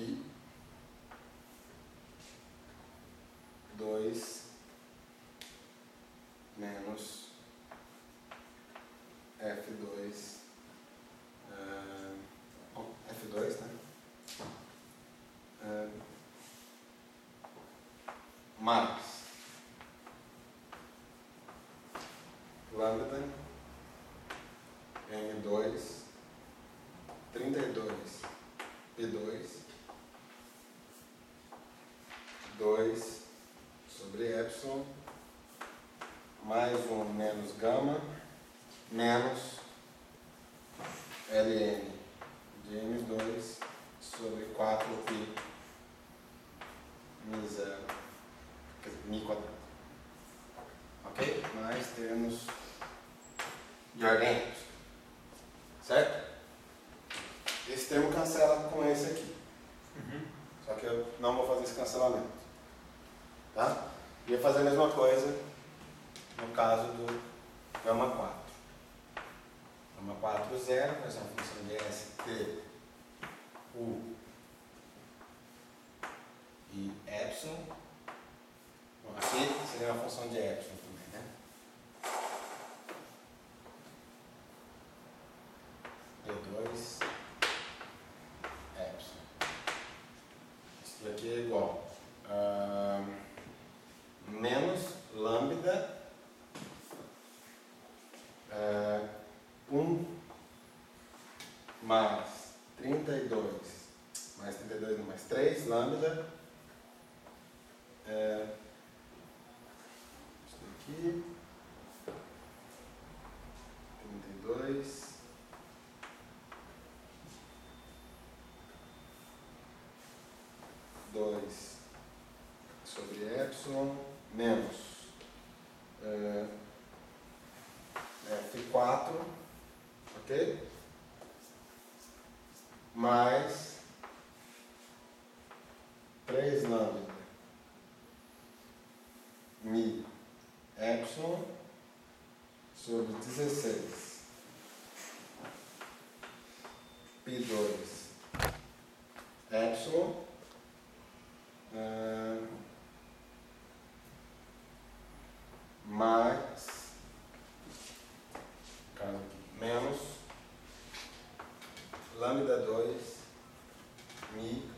I 2 menos F2, F2, né? Mais lambda M2 32 P2 2 sobre epsilon mais 1 menos gama menos ln de M2 sobre 4π μ0, mi quadrado. Ok? Mais termos de Arrhenius. Certo? Esse termo cancela com esse aqui. Só que eu não vou fazer esse cancelamento. Tá? Ia fazer a mesma coisa no caso do gama 4. Gama 4, 0, vai ser uma função de ST, U e epsilon. Bom, aqui seria uma função de epsilon também, né? P2 epsilon. Isso daqui é igual a menos lambda 1 mais 32 não, mais 3 lambda isso daqui 32 2 sobre epsilon menos F4, ok? Mais 3 lambda mi epsilon sobre 16 P2 epsilon mais menos lambda 2 mi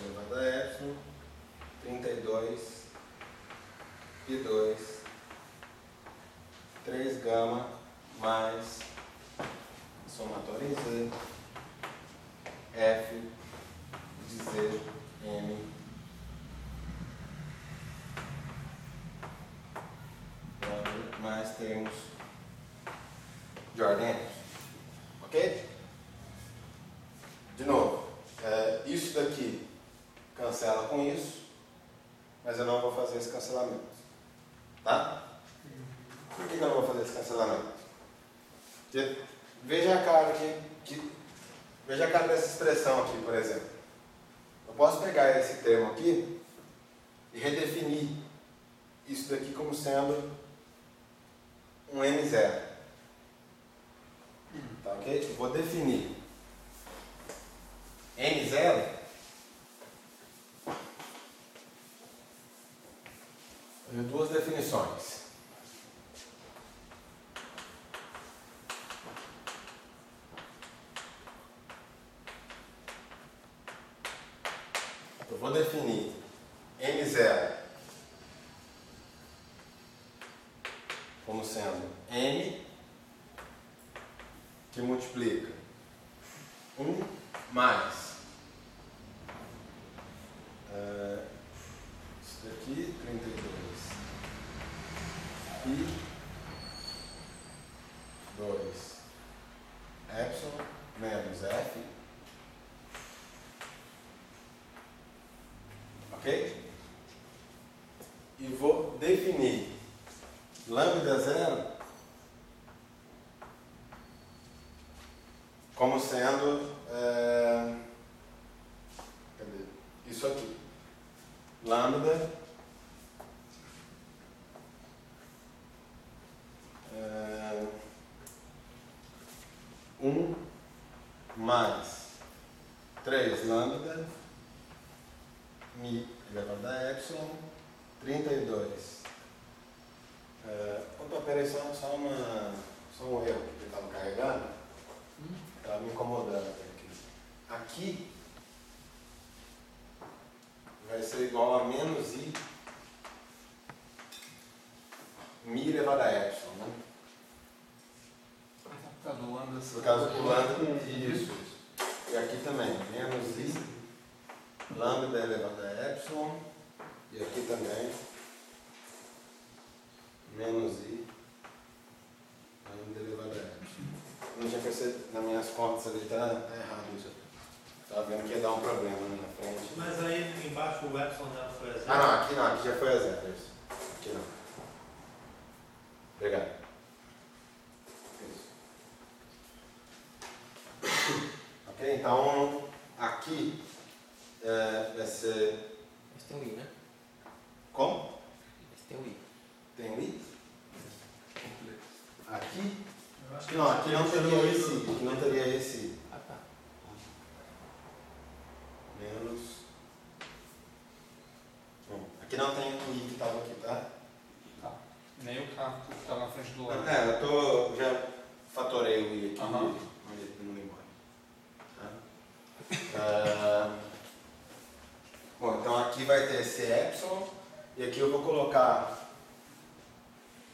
elevado a epsilon 32 P2 3 gama mais somatório em Z F de Z M mais termos de Arrhenius. Ok? De novo, isso daqui cancela com isso, mas eu não vou fazer esse cancelamento. Tá? Por que eu não vou fazer esse cancelamento? Porque veja a cara aqui, veja a cara dessa expressão aqui, por exemplo. Eu posso pegar esse termo aqui e redefinir isso daqui como sendo um M0. Tá, ok? Eu vou definir M0 em duas definições. Eu vou definir M0 como sendo M que multiplica 1 mais isso daqui, 32 e 2 epsilon menos F, ok? E vou definir lambda 0 como sendo cadê? Isso aqui, lambda 1 mais 3 lambda mi elevado a epsilon, 32. Opa, peraí, só um erro que ele estava carregando. Estava me incomodando até aqui. Aqui vai ser igual a menos i mi elevado a epsilon, né? No caso do lambda, isso. E aqui também, menos i lambda elevado a epsilon. E aqui também, menos i lambda elevado a epsilon. Não tinha percebido, nas minhas contas ali, tá errado isso. Estava vendo que ia dar um problema na frente. Mas aí embaixo o epsilon já foi a zero? Não, aqui já foi a zero. Isso. Aqui não. Obrigado. Isso. Ok, então aqui vai ser. Mas tem um i, né? Como? Mas tem um i. Tem um i? Aqui? Eu acho que Não, aqui não teria tirou esse i. Aqui não teria esse i. Ah, tá. Menos. Bom, aqui não tem o i que estava aqui, tá? Tá. Nem o K que está na frente do lado. Já fatorei o i aqui. Aham. Não embora. Tá? Bom, então aqui vai ter esse epsilon. E aqui eu vou colocar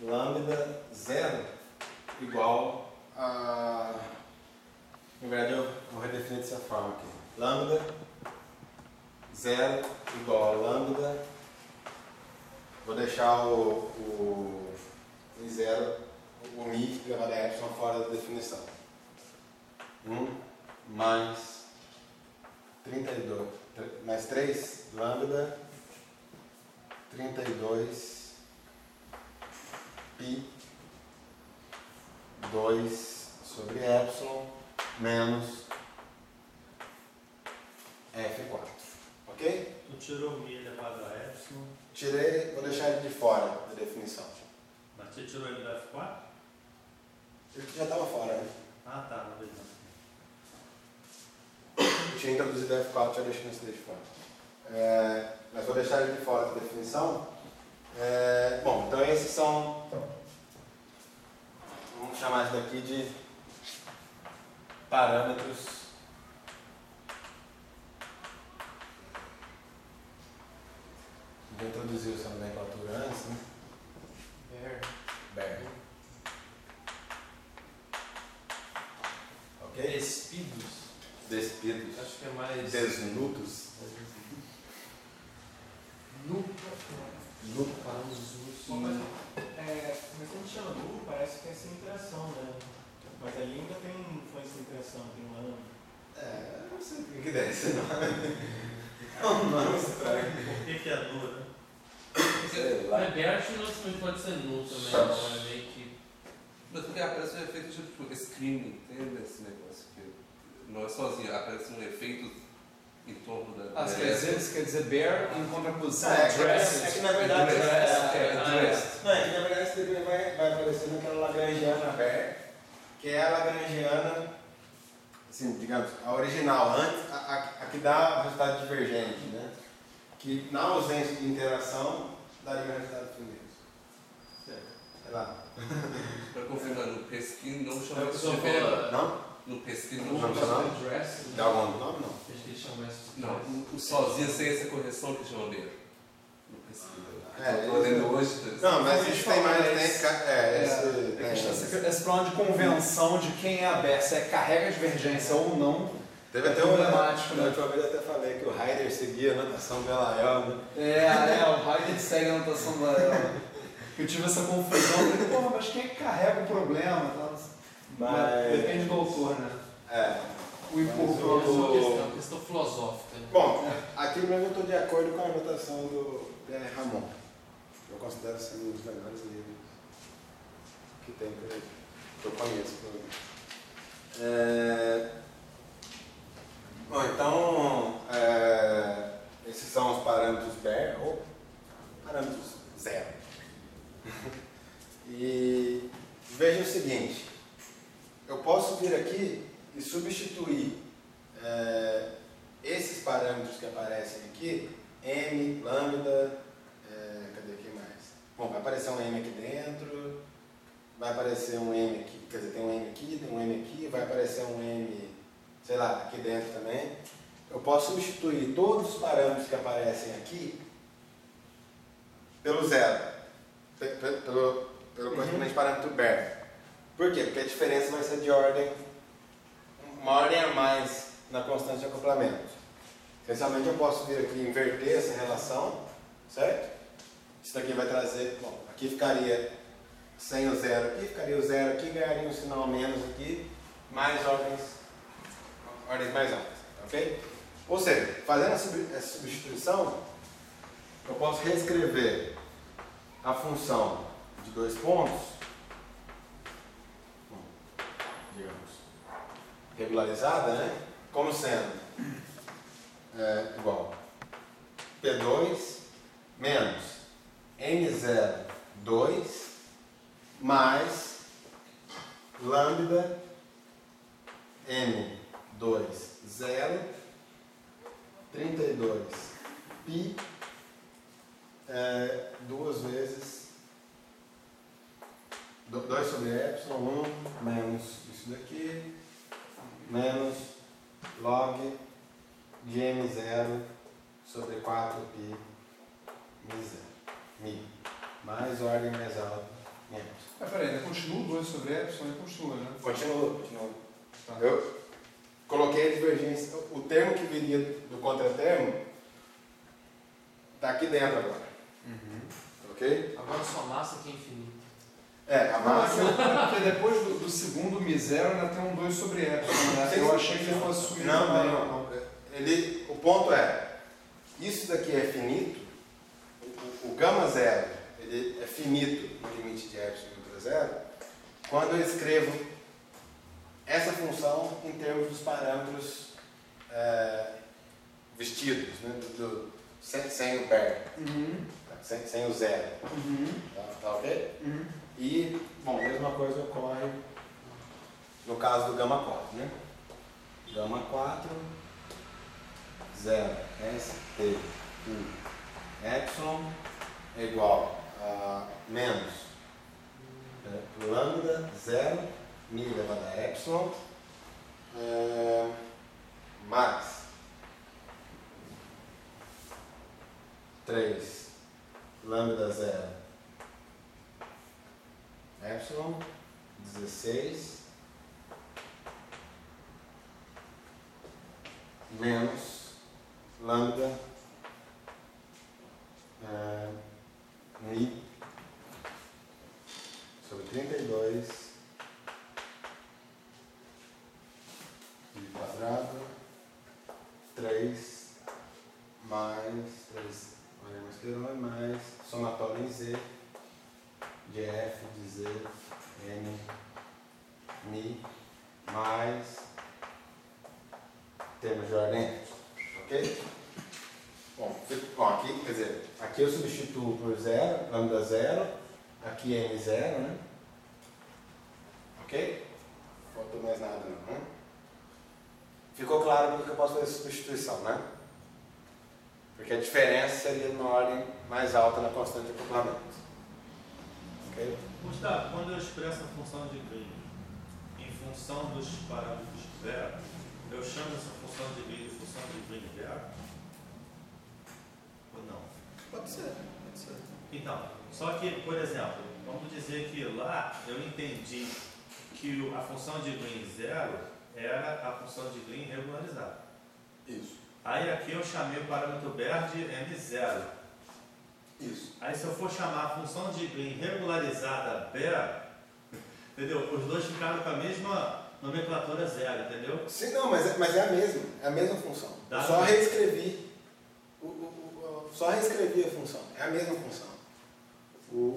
lambda 0 igual a. Na verdade eu vou redefinir dessa forma aqui. Lambda 0 igual a lambda. Vou deixar o 0, o mi elevado a epsilon fora da definição. 1 mais 32, mais 3 lambda 32 pi 2 sobre epsilon menos F4. Ok? Tu tirou o mi elevado a epsilon, Tirei, vou deixar ele de fora da definição. mas você tirou ele do F4? Ele já estava fora, né? Ah, tá, não vejo não. Eu tinha introduzido F4, já deixei isso de fora. Mas vou deixar ele de fora da definição. Bom, então esses são. Vamos chamar isso daqui de parâmetros vou introduzir essa nomenclatura antes, né? Bare. Ok? Despidos. Despidos. Acho que é mais. Desnudos. Nudo. Mas quando chama nulo, parece que é sem interação, né? Mas ali ainda tem influência de interação, tem um ano. Não sei o que é esse nome. É um nome estranho. Por que é nulo, né? Sei lá. Mas Bert não pode ser nulo também, não. É meio que. Mas porque aparece um efeito tipo screening, tem esse negócio que não é sozinho, aparece um efeito em torno da. Você quer dizer bear em contraposição É dress. que na verdade. Dress. Não, é que na verdade esse daqui vai aparecer naquela Lagrangiana Bare, que é a Lagrangiana, assim, digamos, a original, antes, a que dá resultado divergente, né? Que na ausência de interação daria um resultado primeiro. Sei lá. Para confirmar, no Pesquin não É o chama que isso só de bear. fala. Não? No Pesquin Não não chama chama isso. não? Dress. Dá algum nome? Não. Acho que eles chamam isso. Não, o sozinho sem essa correção que chama bear. No Pesquin. É, Estou lendo hoje. Não, mas Então, isso tem mais. Esse problema de convenção de quem é aberto, se é carrega a divergência ou não. Teve até problemático, né? Na última vez eu até falei que o Heider seguia a notação Belael, né? O Heider segue a anotação da ela. Eu tive essa confusão, eu falei, porra, mas quem é que carrega o problema? Mas- Depende do autor, né? O É uma importante. questão filosófica. Né? Bom, aqui mesmo eu estou de acordo com a anotação do Pierre Ramon. Eu considero sendo um dos melhores livros que tem por aí, que eu conheço. Bom, então, esses são os parâmetros Bare, ou parâmetros zero. E veja o seguinte, eu posso vir aqui e substituir esses parâmetros que aparecem aqui M, lambda, cadê aqui mais? Bom, vai aparecer um M aqui dentro, vai aparecer um M aqui, quer dizer, tem um M aqui, tem um M aqui, vai aparecer um M, sei lá, aqui dentro também. Eu posso substituir todos os parâmetros que aparecem aqui pelo zero, pelo correspondente parâmetro bar. Por quê? Porque a diferença vai ser de ordem, uma ordem a mais na constante de acoplamento. Essencialmente eu posso vir aqui e inverter essa relação, certo? Isso daqui vai trazer, bom, aqui ficaria sem o zero aqui, ficaria o zero aqui, ganharia um sinal menos aqui, mais ordens mais altas, ok? Ou seja, fazendo essa substituição, eu posso reescrever a função de 2 pontos, digamos, regularizada, né? Como sendo igual P2 menos N0, 2 mais lambda M2, 0, 32 π, 2 vezes 2 sobre epsilon 1 menos isso daqui, menos log de M0 sobre 4π Mi, mais ordem mais alta, menos. Mas peraí, ainda continua 2 sobre epsilon e continua, né? Continua. Tá. Eu coloquei a divergência, o termo que viria do contratermo está aqui dentro agora. Ok? Agora sua massa que é infinita. A massa. Porque depois do segundo mi0 ainda tem um 2 sobre epsilon, né? Eu achei que ele fosse subir Não, também. não. O ponto é, isso daqui é finito, o gama zero ele é finito no limite de epsilon contra zero, quando eu escrevo essa função em termos dos parâmetros vestidos, né, sem o bar, sem o zero. Tá ok? E, bom, a mesma coisa ocorre no caso do gama 4, né? Gama 4, 0, S, T, U, epsilon é igual a menos lambda 0, mi elevado a epsilon, mais 3 lambda 0 epsilon 16 menos lambda mi sobre 32 pi quadrado 3 mais 3 mais somatório em z de f de z n mi mais termos de ordem, ok? Bom, aqui, quer dizer, aqui eu substituo por 0, lambda 0, aqui é M0, né? Ok? Não faltou mais nada não, né? Ficou claro porque eu posso fazer substituição, né? Porque a diferença seria numa ordem mais alta na constante de acoplamento. Ok? Gustavo, quando eu expresso a função de Green em função dos parâmetros zero, eu chamo essa função de Green de função de Green zero? Ou não? Pode ser. Então, só que, por exemplo, vamos dizer que lá eu entendi que a função de Green zero era a função de Green regularizada. Isso. Aí aqui eu chamei o parâmetro Baire de M0. Isso. Aí se eu for chamar a função de Green regularizada Baire, entendeu? Os dois ficaram com a mesma nomenclatura zero, entendeu? Sim, não, mas é a mesma função. Eu só reescrevi. Só reescrevi a função. É a mesma função.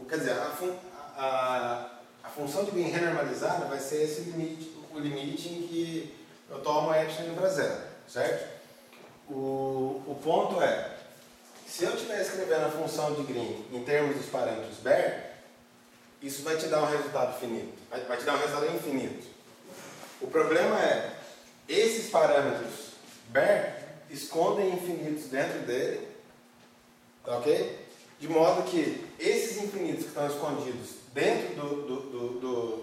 Quer dizer, a função de Green renormalizada vai ser esse limite, o limite em que eu tomo epsilon para zero, certo? O ponto é, se eu estiver escrevendo a função de Green em termos dos parâmetros Baire, isso vai te dar um resultado finito, vai te dar um resultado infinito. O problema é, esses parâmetros Baire escondem infinitos dentro dele Tá ok? De modo que esses infinitos que estão escondidos dentro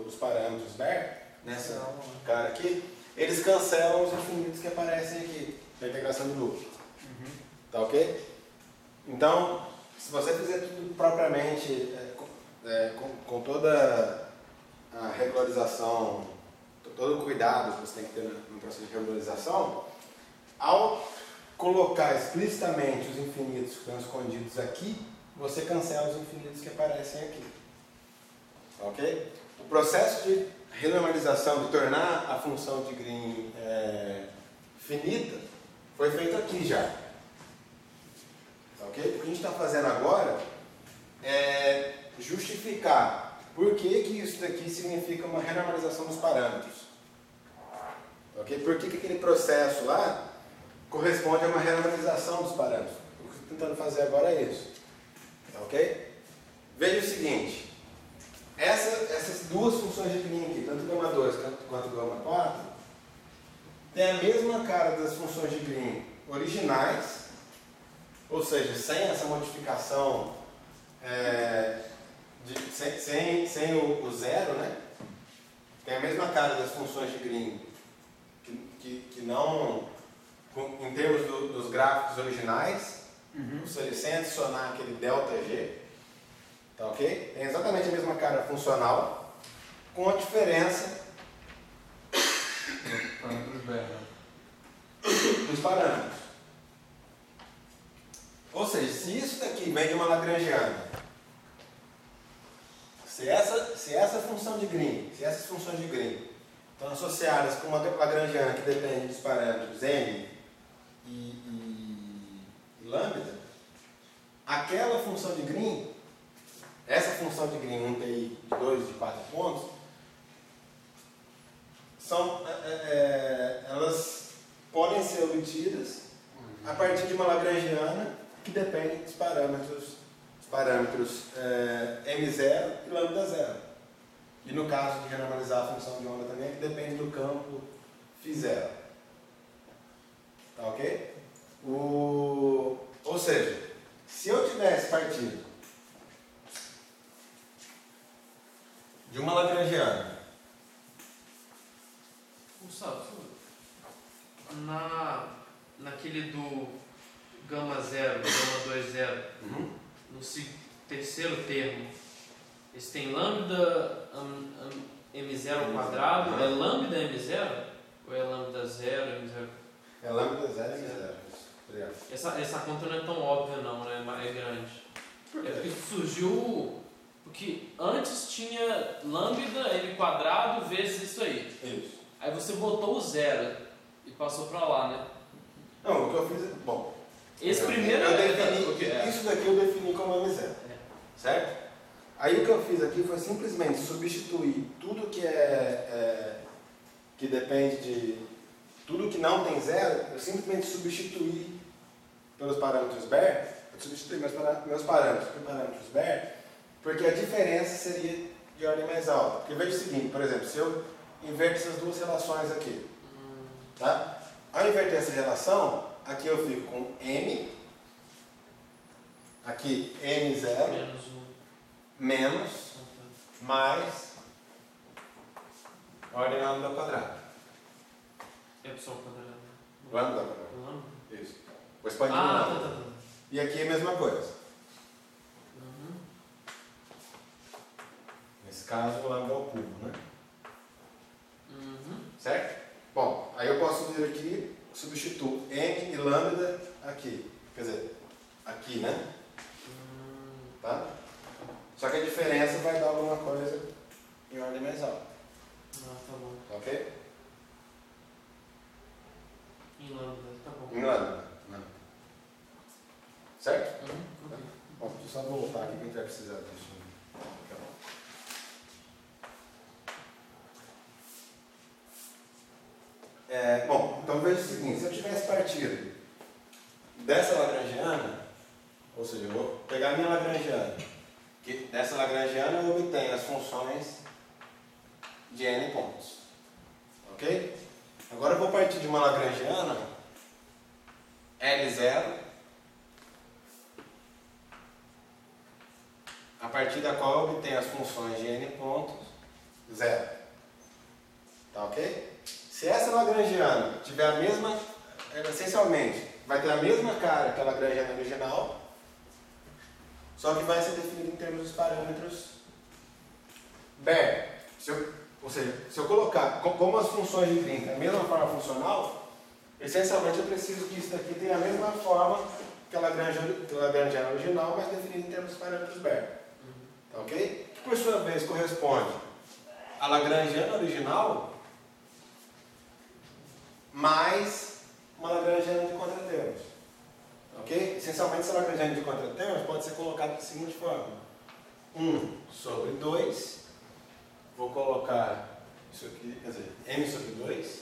dos parâmetros BER, nessa cara aqui, eles cancelam os infinitos que aparecem aqui, na integração de loop. Tá ok? Então, se você fizer tudo propriamente, com toda a regularização, todo o cuidado que você tem que ter no processo de regularização, ao colocar explicitamente os infinitos que estão escondidos aqui, você cancela os infinitos que aparecem aqui. Ok? O processo de renormalização, de tornar a função de Green finita, foi feito aqui já. Ok? O que a gente está fazendo agora é justificar por que isso daqui significa uma renormalização dos parâmetros. Ok? Por que aquele processo lá corresponde a uma renormalização dos parâmetros? O que eu estou tentando fazer agora é isso. Ok? Veja o seguinte. Essas duas funções de Green aqui, tanto gama 2 quanto gama 4, tem a mesma cara das funções de Green originais, ou seja, sem essa modificação, sem o zero, né? Tem a mesma cara das funções de Green que não, em termos dos gráficos originais, ou seja, sem adicionar aquele ΔG, tá ok? Tem exatamente a mesma cara funcional, com a diferença dos parâmetros. Ou seja, se isso daqui vem de uma Lagrangiana, se essa função de Green, se essas funções de Green estão associadas com uma Lagrangiana que depende dos parâmetros n e lambda, aquela função de Green, essa função de Green, um TI de 2 de 4 pontos, elas podem ser obtidas a partir de uma Lagrangiana que depende dos parâmetros m0 e lambda 0. E no caso de renormalizar a função de onda também, que depende do campo φ0. Tá ok? Ou seja, se eu tivesse partido de uma Lagrangiana, Gustavo, naquele do gama 0, gama 2, 0, no terceiro termo, eles têm lambda m0 ao quadrado, é lambda m0? Ou é lambda 0, m0? é lambda 0 e m0. Obrigado. Essa conta não é tão óbvia não, né? É grande. É porque surgiu... Porque antes tinha lambda m quadrado vezes isso aí. Isso. Aí você botou o 0 e passou pra lá, né? Não, o que eu fiz... Bom, Esse primeiro isso daqui eu defini como m0. Certo? Aí o que eu fiz aqui foi simplesmente substituir tudo que depende de... Tudo que não tem zero, eu simplesmente substituí pelos parâmetros BER, eu substituí meus parâmetros por parâmetros BER, porque a diferença seria de ordem mais alta. Porque veja o seguinte, por exemplo, se eu inverter essas duas relações aqui, tá? Ao inverter essa relação, aqui eu fico com m, aqui m0, menos 1. menos, mais ordem lambda ao quadrado. Epsilon quadrado. Lambda ao quadrado. Lambda? Isso. Vou expandir o Ah, lambda. tá. E aqui é a mesma coisa. Nesse caso, o lambda ao cubo, né? Certo? Bom, aí eu posso vir aqui, substituo m e lambda aqui. Quer dizer, aqui, né? Tá? Só que a diferença vai dar alguma coisa em ordem mais alta. Ah, tá bom. Ok? Em lambda, tá bom. Em lambda. Não. Certo? Ok. Bom, deixa eu só voltar aqui que a gente vai precisar disso. Bom, então veja o seguinte, se eu tivesse partido dessa Lagrangiana, ou seja, eu vou pegar a minha Lagrangiana, que dessa Lagrangiana eu obtenho as funções de n pontos. Ok? Agora eu vou partir de uma Lagrangiana L0 partir da qual eu obtenho as funções de n pontos, 0. Tá ok? Se essa lagrangiana tiver a mesma, essencialmente, vai ter a mesma cara que a lagrangiana original, só que vai ser definida em termos dos parâmetros Baire. Ou seja, se eu colocar como as funções de Green têm a mesma forma funcional, essencialmente eu preciso que isso daqui tenha a mesma forma que a lagrangiana original, mas definida em termos dos parâmetros Baire. Tá ok? Que por sua vez corresponde à lagrangiana original mais uma lagrangiana de contratermos. Ok? Essencialmente, essa lagrangiana de contratermos pode ser colocada da seguinte forma: 1 sobre 2, vou colocar isso aqui, quer dizer, m sobre 2,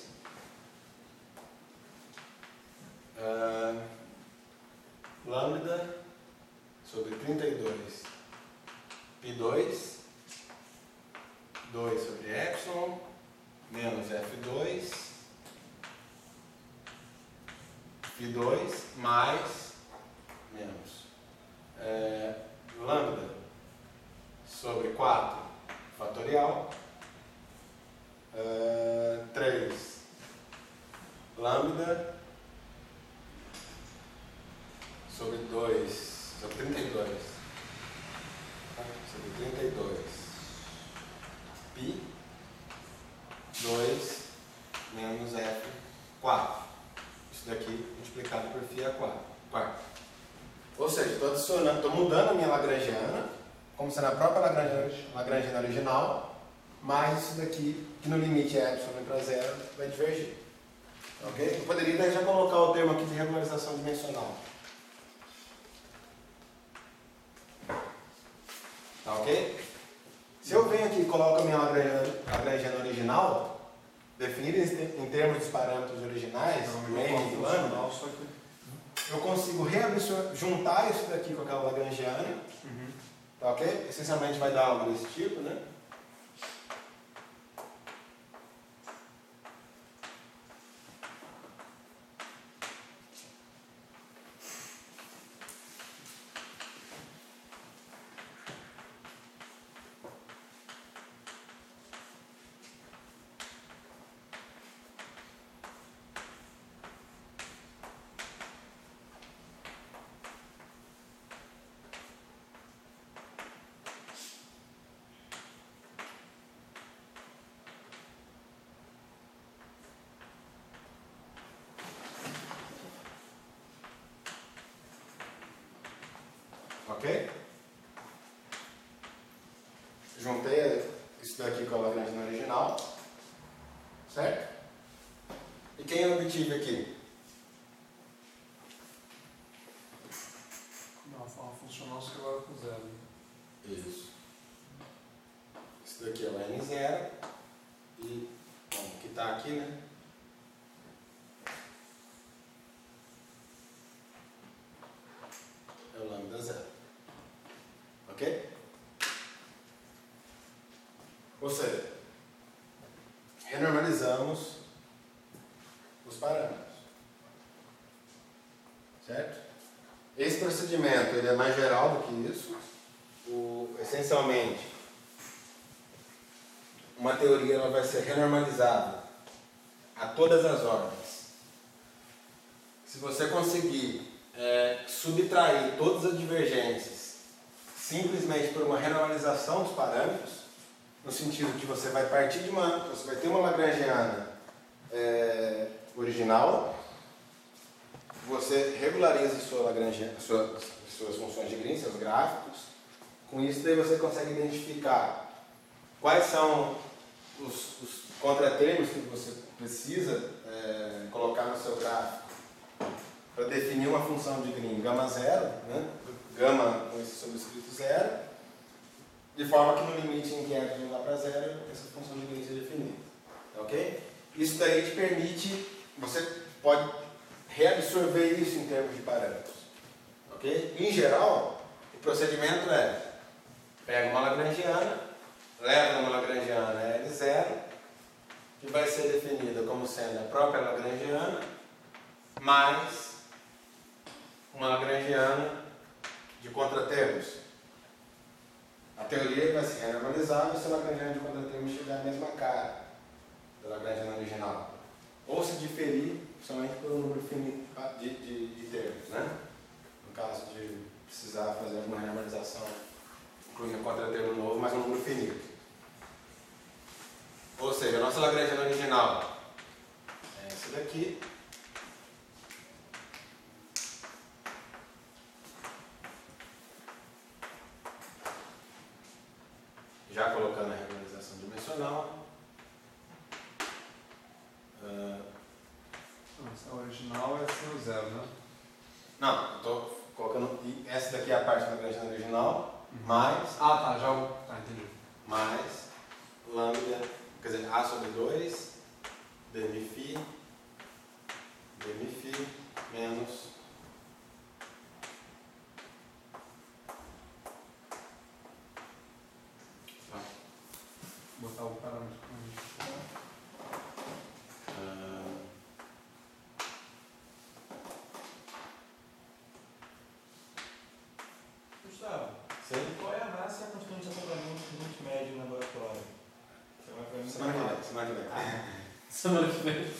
lambda sobre 32, π2, 2 sobre epsilon, menos f2, π2, mais, menos, lambda sobre 4 fatorial, 3 lambda sobre 2, sobre 32, sobre 32, π, 2 menos f4. Isso daqui multiplicado por φ a 4. Ou seja, estou mudando a minha lagrangiana, como se na própria lagrangiana original, mais isso daqui, que no limite é epsilon para 0, vai divergir. Ok? Eu poderia já colocar o termo aqui de regularização dimensional. Tá ok? Se eu venho aqui e coloco a minha lagrangiana original, definida em termos dos parâmetros originais, m e lambda, eu consigo juntar isso daqui com aquela lagrangiana. Tá ok? Essencialmente vai dar algo desse tipo, né? Ok? Juntei isso daqui com a lagrangiana original, certo? E quem eu obtive aqui? Uma forma funcional se agora com 0. Isso. Isso daqui é o N0 e, bom, que está aqui, né? É o lambda 0. Ok? Ou seja, renormalizamos os parâmetros. Certo? Esse procedimento ele é mais geral do que isso. Essencialmente, uma teoria ela vai ser renormalizada a todas as ordens. Se você conseguir subtrair todas as divergências simplesmente por uma renormalização dos parâmetros, no sentido que você vai partir você vai ter uma lagrangiana original, você regulariza suas funções de Green, seus gráficos. Com isso daí você consegue identificar quais são os contratermos que você precisa colocar no seu gráfico para definir uma função de Green gama 0, né? Gama com esse sobrescrito 0, de forma que no limite em que é de lá para 0, essa função de Green seja definida. Ok? Isso daí te permite, você pode reabsorver isso em termos de parâmetros. Ok? Em geral, o procedimento pega uma lagrangiana, leva uma lagrangiana L0, que vai ser definida como sendo a própria lagrangiana, mais uma lagrangiana de contratermos. A teoria vai se renormalizar e o seu Lagrangiano de contratermos chegar à mesma cara do Lagrangiano original. Ou se diferir somente por um número finito de termos, né? No caso de precisar fazer alguma renormalização, incluindo um contratermo novo, mas um número finito. Ou seja, a nossa Lagrangiana original é essa daqui. Já colocando a regularização dimensional. Essa original é sem o zero, né? Não, eu estou colocando. Essa daqui é a parte da Lagrangiana original, mais. Ah, tá, já. Tá, entendi. Mais lambda, quer dizer, A sobre 2, dmi menos Botar o parâmetro pra gente. Gustavo, Sim? qual é a massa e a constante de acoplamento do limite médio no laboratório? Você vai pra mim Semana que vem. Semana que vem.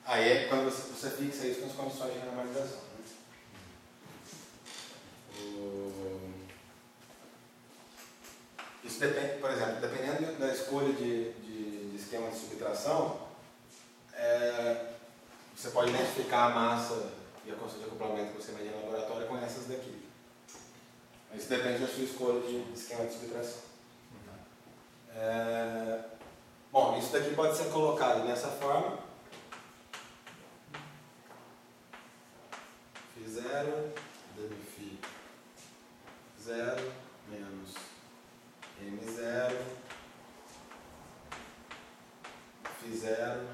Aí é quando você fixa isso com as condições de normalização. Né? Isso depende, por exemplo, dependendo da escolha de esquema de subtração, você pode identificar a massa e a constante de acoplamento que você medir no laboratório com essas daqui. Isso depende da sua escolha de esquema de subtração. Bom, isso daqui pode ser colocado dessa forma. Φ0, dmφ0 menos m0, φ0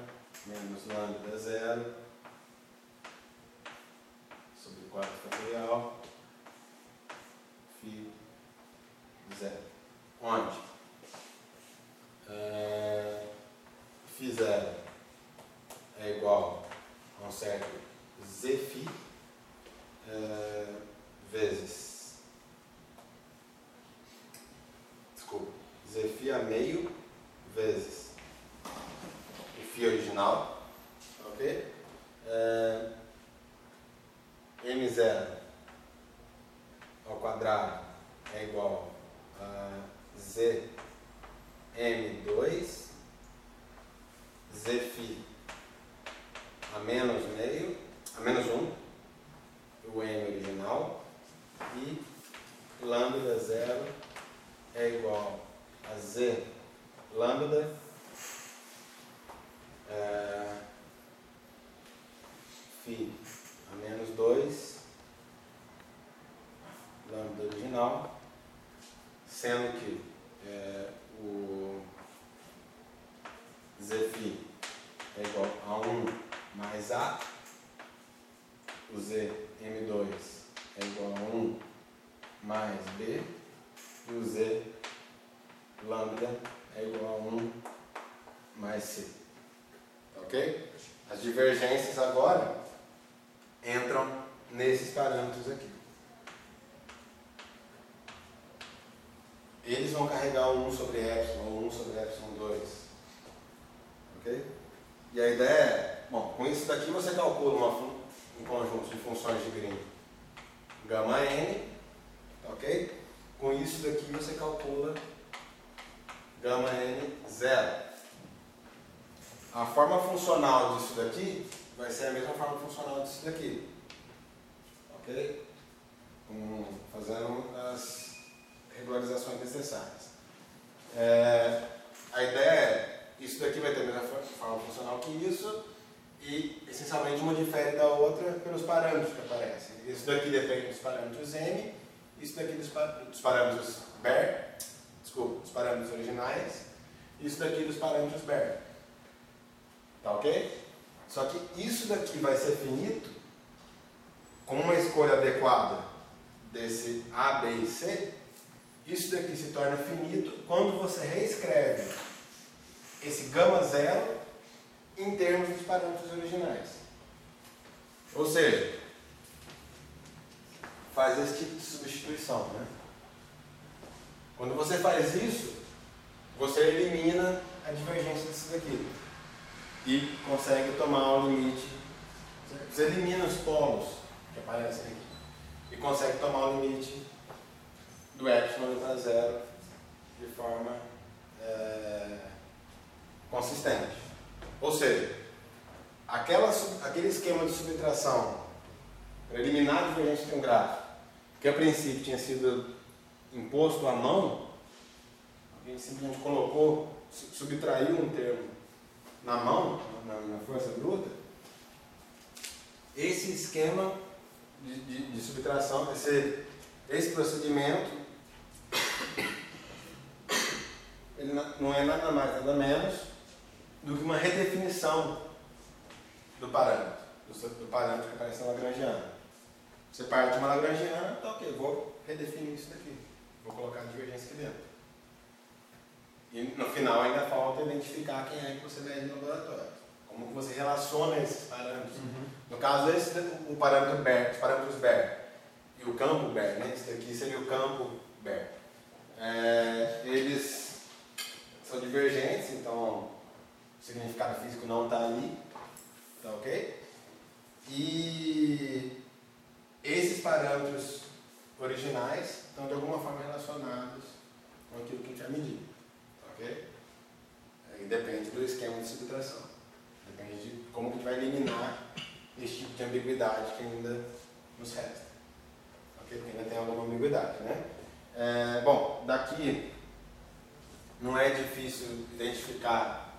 menos lambda 0 sobre 4 fatorial, φ0. Onde? φ0 é igual a um certo zφ vezes, zφ a meio vezes o φ original, ok? m0 ao quadrado é igual a zm2 zφ a menos meio, a menos 1, o m original, e lambda 0 é igual a z lambda φ a menos 2 lambda original, sendo que o zφ é igual a 1 mais a, o zm2 é igual a 1 mais b, e o z lambda é igual a 1 mais c. Ok? As divergências agora entram nesses parâmetros aqui. Eles vão carregar o 1 sobre epsilon, ou 1 sobre epsilon 2. Ok? E a ideia é, bom, com isso daqui você calcula um conjunto de funções de Green gama n, ok? Com isso daqui você calcula gama n 0. A forma funcional disso daqui vai ser a mesma forma funcional disso daqui, ok? Fazendo as regularizações necessárias. A ideia é, isso daqui vai ter a mesma forma funcional que isso, e essencialmente uma difere da outra pelos parâmetros que aparecem. Isso daqui depende dos parâmetros m, isso daqui dos parâmetros Baire, desculpa, dos parâmetros originais, isso daqui dos parâmetros Baire. Tá ok? Só que isso daqui vai ser finito com uma escolha adequada desse A, B e C. Isso daqui se torna finito quando você reescreve esse gama 0 em termos dos parâmetros originais. Ou seja, faz esse tipo de substituição, né? Quando você faz isso, você elimina a divergência disso daqui e consegue tomar o limite. Você elimina os polos que aparecem aqui e consegue tomar o limite do epsilon indo para zero de forma consistente. Ou seja, aquele esquema de subtração para eliminar a divergência de um gráfico, que a princípio tinha sido imposto à mão, a gente simplesmente colocou, subtraiu um termo na mão, na força bruta. Esse esquema de subtração, esse procedimento, ele não é nada mais, nada menos do que uma redefinição do parâmetro que aparece na Lagrangiana. Você parte de uma Lagrangiana, tá ok, vou redefinir isso daqui, vou colocar a divergência aqui dentro. E no final ainda falta identificar quem é que você mede no laboratório. Como que você relaciona esses parâmetros. No caso, esse o parâmetro Baire, os parâmetros Baire e o campo Baire, né? Esse daqui seria o campo Baire. Eles são divergentes, então o significado físico não está ali. Tá ok? E esses parâmetros originais estão de alguma forma relacionados com aquilo que a gente vai medir. Tá ok? Aí depende do esquema de subtração. Depende de como que a gente vai eliminar esse tipo de ambiguidade que ainda nos resta. Ok? Porque ainda tem alguma ambiguidade, né? Bom, daqui não é difícil identificar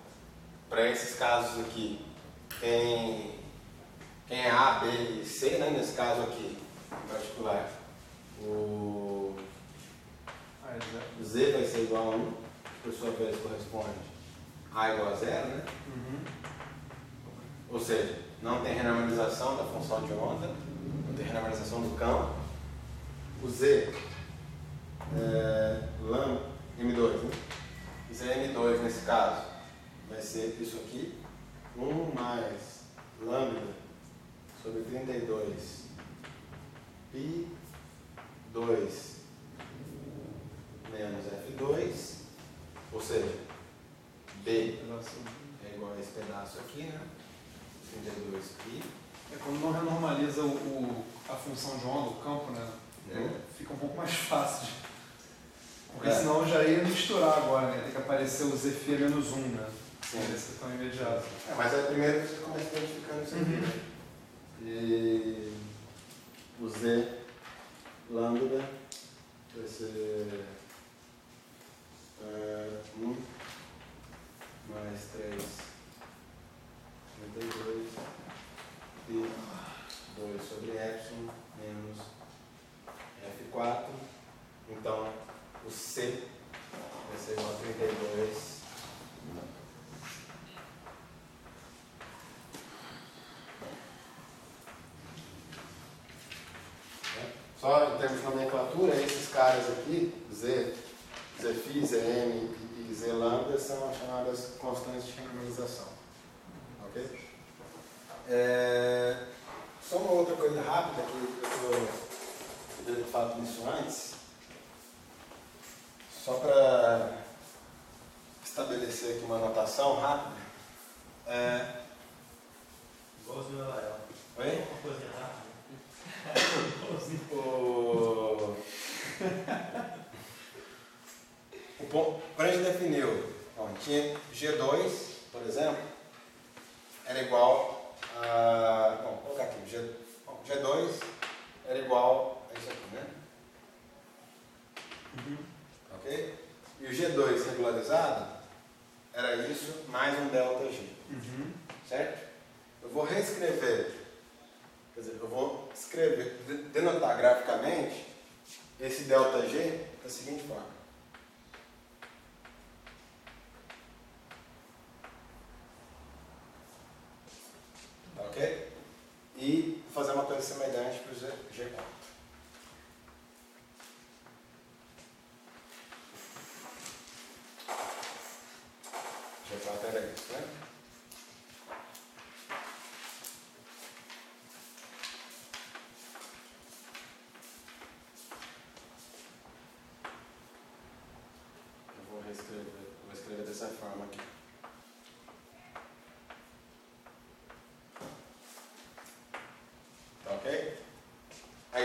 para esses casos aqui quem é A, B e C, né? Nesse caso aqui em particular. O Z vai ser igual a 1, que por sua vez corresponde a igual a 0, né? Ou seja, não tem renormalização da função de onda, não tem renormalização do campo. O Z lambda M2, né? ZM2 nesse caso vai ser isso aqui, 1 mais lambda sobre 32 pi 2 menos F2, ou seja, B é igual a esse pedaço aqui, né? 32 pi. Quando não renormaliza a função de onda, o campo, né? Fica um pouco mais fácil. Porque senão já ia misturar agora, né? Tem que aparecer o Zφ menos 1, né? Sim. Esse é tão imediato. Mas é primeiro que você começa identificando isso aqui, né? E o Z lambda vai ser 1 mais 3 32 e 2 sobre epsilon menos F4. Então o C vai ser igual a 32 Só em termos de nomenclatura, esses caras aqui, Z, Zφ, Zm e Z lambda, são chamadas constantes de renormalização. Ok? Só uma outra coisa rápida, que eu poderia ter falado nisso antes, só para estabelecer aqui uma anotação rápida. Igualzinho a ela. Oi? Uma coisinha rápida. Quando a gente definiu, tinha G2, por exemplo, era igual a. Vou colocar aqui. G2 era igual a isso aqui, né? Ok? E o G2 regularizado era isso mais um ΔG. Certo? Eu vou reescrever. Quer dizer, eu vou escrever, denotar graficamente esse ΔG da seguinte forma. Tá ok? E fazer uma coisa semelhante para o G4. G4 era isso, né?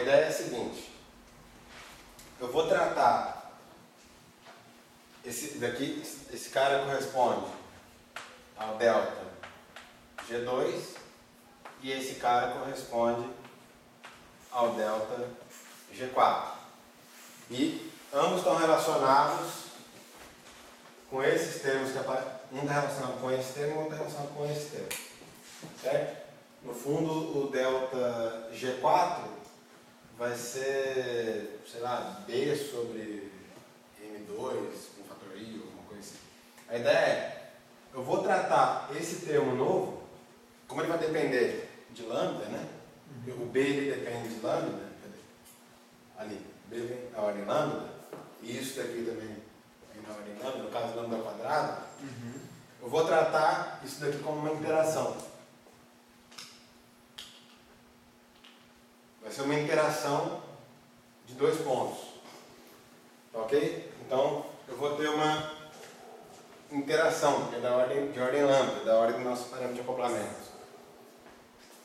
ideia é a seguinte. Eu vou tratar esse cara corresponde ao delta G2 e esse cara corresponde ao delta G4. E ambos estão relacionados com esses termos que aparecem. Um está relacionado com esse termo e outro está relacionado com esse termo. Certo? No fundo, o delta G4 vai ser, sei lá, B sobre M2 com fator I, alguma coisa assim. A ideia é, eu vou tratar esse termo novo, como ele vai depender de lambda, né? O B ele depende de lambda, ali, B vem na ordem lambda, e isso daqui também vem na ordem lambda, no caso lambda quadrado. Eu vou tratar isso daqui como uma interação. Vai ser uma interação de 2 pontos. Ok? Então, eu vou ter uma interação, que é de ordem lambda, da ordem do nosso parâmetro de acoplamento.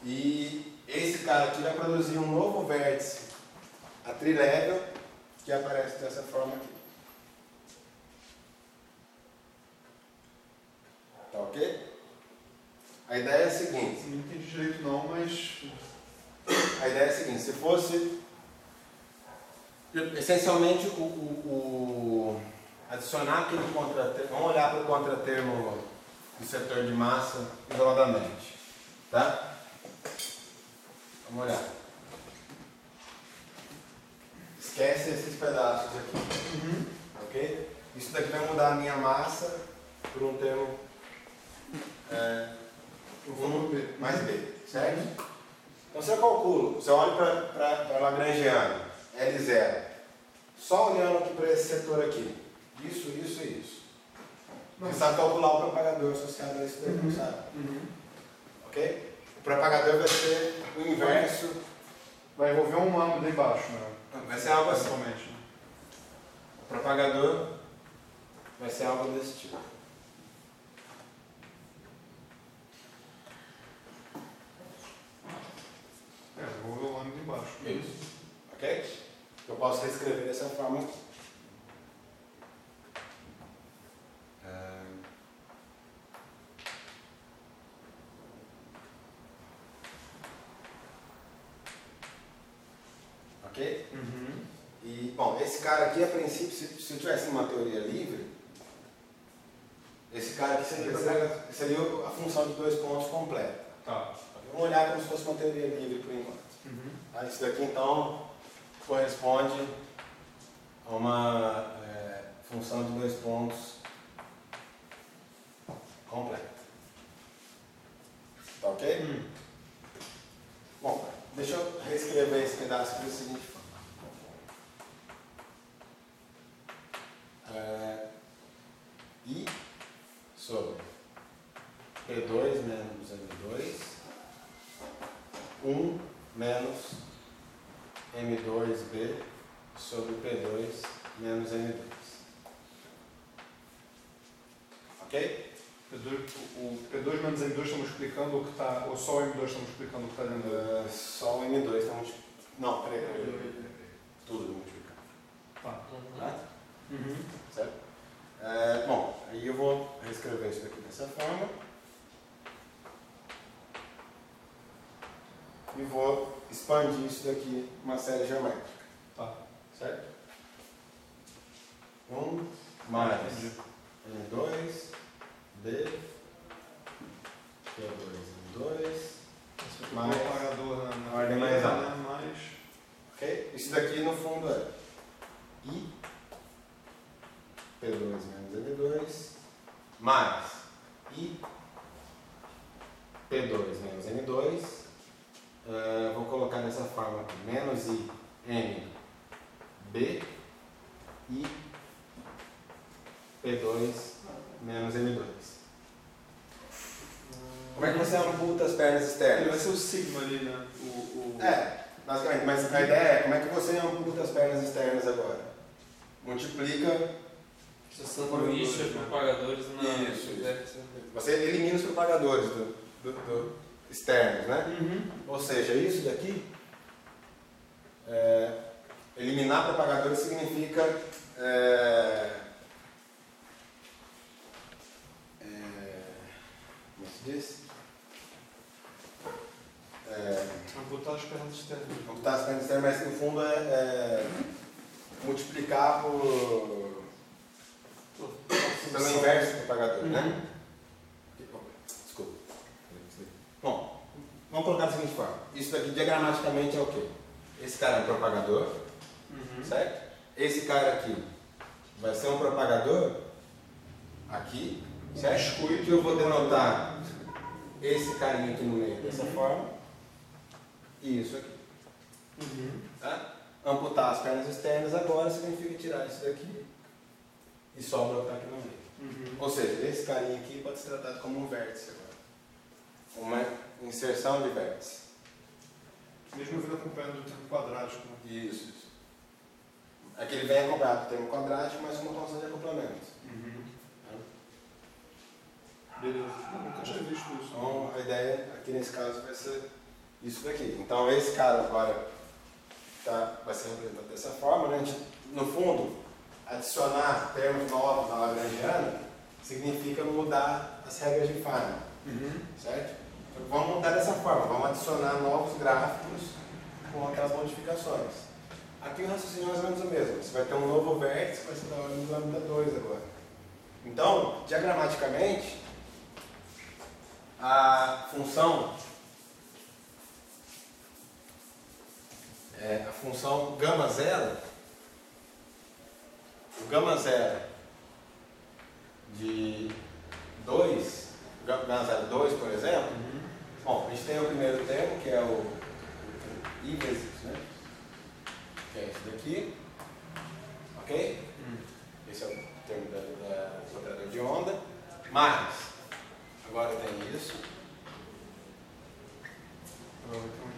E esse cara aqui vai produzir um novo vértice a trilevel, que aparece dessa forma aqui. Tá ok? A ideia é a seguinte. Não entendi direito não, mas... A ideia é a seguinte, se fosse essencialmente adicionar aquele contratermo, vamos olhar para o contratermo do setor de massa isoladamente, tá? Vamos olhar. Esquece esses pedaços aqui, ok? Isso daqui vai mudar a minha massa por um termo 1 mais B, certo? Então você calcula, você olha para a Lagrangiana, L0, só olhando aqui para esse setor aqui, isso e isso. Você sabe calcular o propagador associado a esse termo, sabe? Ok? O propagador vai ser o inverso. Vai envolver um lambda embaixo, né? Vai ser algo assim. Né? O propagador vai ser algo desse tipo. Envolver o lambda embaixo. Isso. Ok? Eu posso reescrever dessa forma aqui. Ok? E, bom, esse cara aqui, a princípio, se eu tivesse uma teoria livre, esse cara aqui seria a função de 2 pontos completa. Tá. Vamos olhar como se fosse uma teoria livre por enquanto. Tá? Isso daqui, então, corresponde a uma função de 2 pontos completa. Tá ok? Bom, deixa eu reescrever esse pedaço aqui da seguinte forma. I sobre P2 menos M2, 1 menos M2B sobre P2 menos M2. Ok? O P2 menos M2 está multiplicando o que está, ou só o M2 está multiplicando o que está dentro dele? Só o M2 está multiplicando. Não, peraí. Tudo multiplicando. Tá. Tá? Certo? Bom, aí eu vou reescrever isso daqui dessa forma. E vou expandir isso daqui uma série geométrica. Tá. Certo? 1 mais M2, B, P2, M2, mais propagador na ordem mais alta. mais... Ok? Isso daqui no fundo é I, P2 menos M2, mais I, P2 menos M2, vou colocar dessa forma aqui, menos I, M, B, I, P2 menos M2. Como é que você amputa as pernas Ele externas? vai ser o sigma ali, né? Basicamente, mas a ideia é como é que você amputa as pernas externas agora? Multiplica. Sanduíche e propagadores na... Isso. Você elimina os propagadores externos, né? Ou seja, isso daqui eliminar propagadores significa como se diz? Amputar as pernas externas. Amputar as pernas externas, mas no fundo é multiplicar pelo inverso do propagador, né? Desculpa. Bom, vamos colocar da seguinte forma. Isso daqui diagramaticamente é o quê? Esse cara é um propagador, certo? Esse cara aqui vai ser um propagador aqui, certo? E eu vou denotar esse carinha aqui no meio dessa forma e isso aqui. Tá? Amputar as pernas externas agora significa tirar isso daqui e sobra o que está aqui no meio. Ou seja, esse carinha aqui pode ser tratado como um vértice agora. Uma inserção de vértice. Mesmo vindo acompanhando do termo quadrático. Né? Isso. Aqui ele vem acompanhado do termo quadrático, mas com uma constante de acoplamento. Beleza. Eu nunca tinha visto isso. Então a ideia aqui nesse caso vai ser isso daqui. Então esse cara agora vai ser representado dessa forma, né? A gente, no fundo, adicionar termos novos na Lagrangiana significa mudar as regras de Feynman, certo? Então, vamos mudar dessa forma, vamos adicionar novos gráficos com aquelas modificações. Aqui o raciocínio é mais ou menos o mesmo. Você vai ter um novo vértice, vai ser da ordem do lambda 2 agora. Então, diagramaticamente, a função gama zero, o gama zero de 2, gama zero 2, por exemplo, bom, a gente tem o primeiro termo, que é o I vezes, né? Que é esse daqui, ok? Esse é o termo do operador de onda, mas, agora tem isso,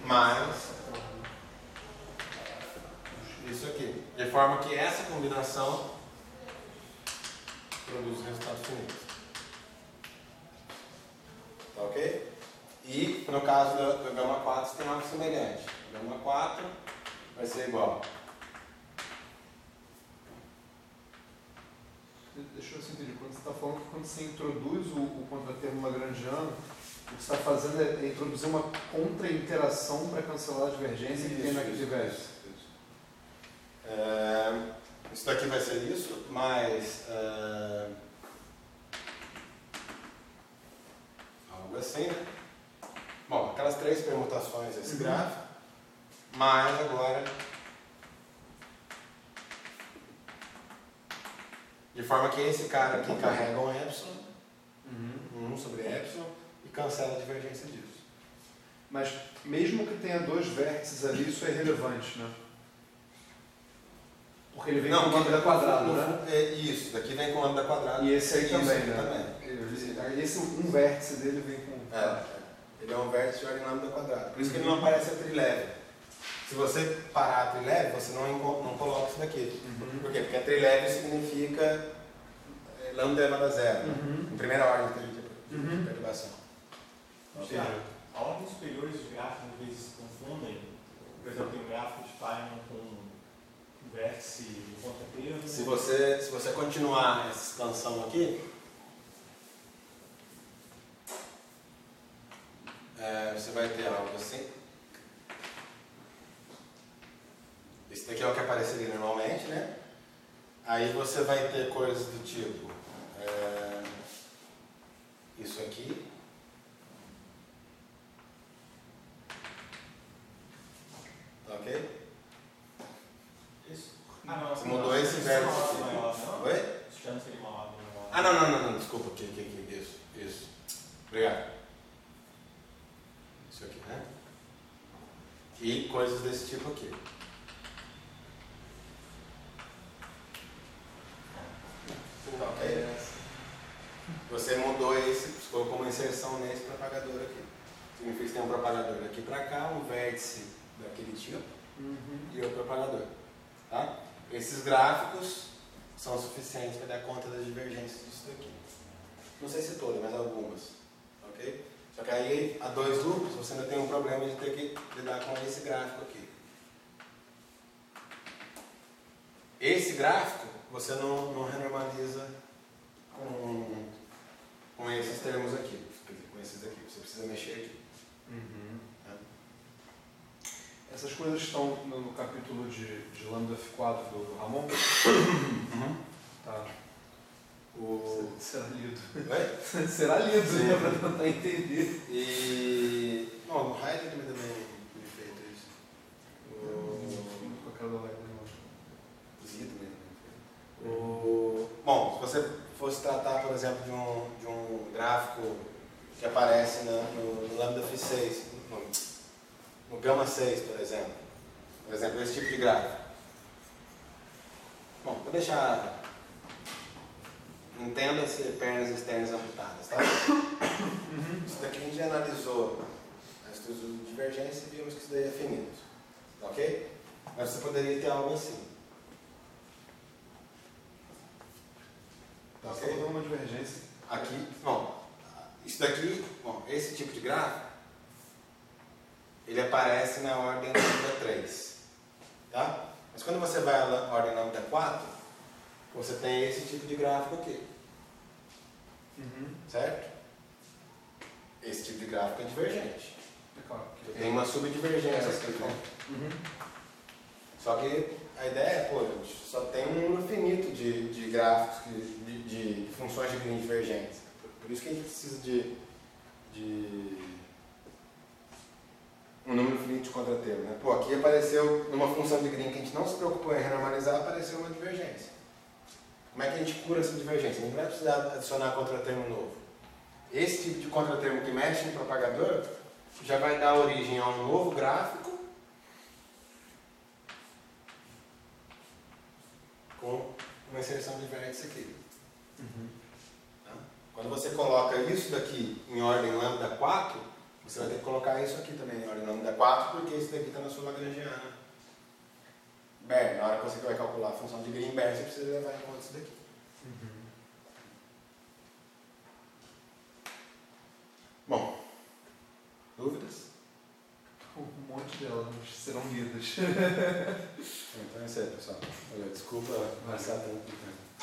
mais isso aqui, de forma que essa combinação produz o resultado finito. Tá ok? E no caso do gama 4 tem algo semelhante. O gama 4 vai ser igual. Deixa eu ver se eu entendi. Quando você está falando que quando você introduz o contratermo lagrangiano, o que você está fazendo é introduzir uma contra-interação para cancelar a divergência que tem naquele vértice. Isso daqui vai ser isso, mas algo assim, né? Bom, aquelas três permutações desse gráfico, mas agora de forma que esse cara aqui carrega um epsilon, 1 sobre epsilon, e cancela a divergência disso. Mas mesmo que tenha dois vértices ali, isso é irrelevante, né? Porque ele vem com lambda quadrado, né? Isso, daqui vem com lambda quadrado. E esse aí também, aqui né? Esse um vértice dele vem com... Ele é um vértice de ordem lambda quadrado. Por isso que ele não aparece a trileve. Se você parar a trileve, você não coloca isso daqui. Por quê? Porque a trileve significa lambda elevado a zero. Em primeira ordem de perturbação. A ordem superior dos gráficos às vezes se confundem. Por exemplo, tem um gráfico de Feynman com vértice e contratermo. Se você continuar essa expansão aqui, você vai ter algo assim. Esse daqui é o que apareceria normalmente, né? Aí você vai ter coisas do tipo isso aqui. Tá ok? Isso. Você mudou esse vértice aqui. Oi? Isso já não seria uma ordem maior. Não, desculpa. Isso. Obrigado. Isso aqui, né? E coisas desse tipo aqui. Ok? Você mudou esse, colocou uma inserção nesse propagador aqui. Significa que tem um propagador daqui para cá, um vértice daquele tipo e outro propagador. Tá? Esses gráficos são suficientes para dar conta das divergências disso daqui. Não sei se todas, mas algumas. Ok? Só que aí, a dois loops, você ainda tem um problema de ter que lidar com esse gráfico aqui. esse gráfico você não renormaliza com esses termos aqui, quer dizer, com esses aqui. Você precisa mexer aqui. Né? Essas coisas estão no capítulo de lambda F4 do Ramon? Tá. Será lido. Oi? Será lido, Sim. né, para tentar entender. E... Bom, no Heidegger também foi feito isso. Com aquela live, não. Zito também foi. Bom, se você fosse tratar, por exemplo, de um gráfico que aparece no lambda F6, no gama 6, por exemplo. Por exemplo, esse tipo de gráfico. Bom, vou deixar... Entenda-se pernas externas amputadas, tá? Isso daqui a gente já analisou a estrutura de divergência e vimos que isso daí é finito. Ok? Mas você poderia ter algo assim. Tá, só dando uma divergência. Aqui, bom, isso daqui, bom, esse tipo de gráfico, ele aparece na ordem lambda 3, tá? Mas quando você vai à ordem lambda 4, você tem esse tipo de gráfico aqui, certo? Esse tipo de gráfico é divergente. É claro. Tem uma subdivergência aqui, né? Só que a ideia é, pô, a gente só tem um número finito de gráficos, de funções de Green divergentes. Por isso que a gente precisa de um número finito de contratermos, né? Pô, aqui apareceu, numa função de Green que a gente não se preocupou em renormalizar, apareceu uma divergência. Como é que a gente cura essa divergência? A gente não vai precisar adicionar contratermo novo. Esse tipo de contratermo que mexe no propagador já vai dar origem a um novo gráfico com uma inserção de vértice aqui. Tá? Quando você coloca isso daqui em ordem lambda 4, você vai ter que colocar isso aqui também em ordem lambda 4, porque esse daqui está na sua lagrangiana. Bem, na hora que você vai calcular a função de Greenberg, você precisa levar em conta isso daqui. Bom, dúvidas? Um monte delas serão lidas. Então é isso aí, pessoal. Olha, desculpa passar tanto tempo.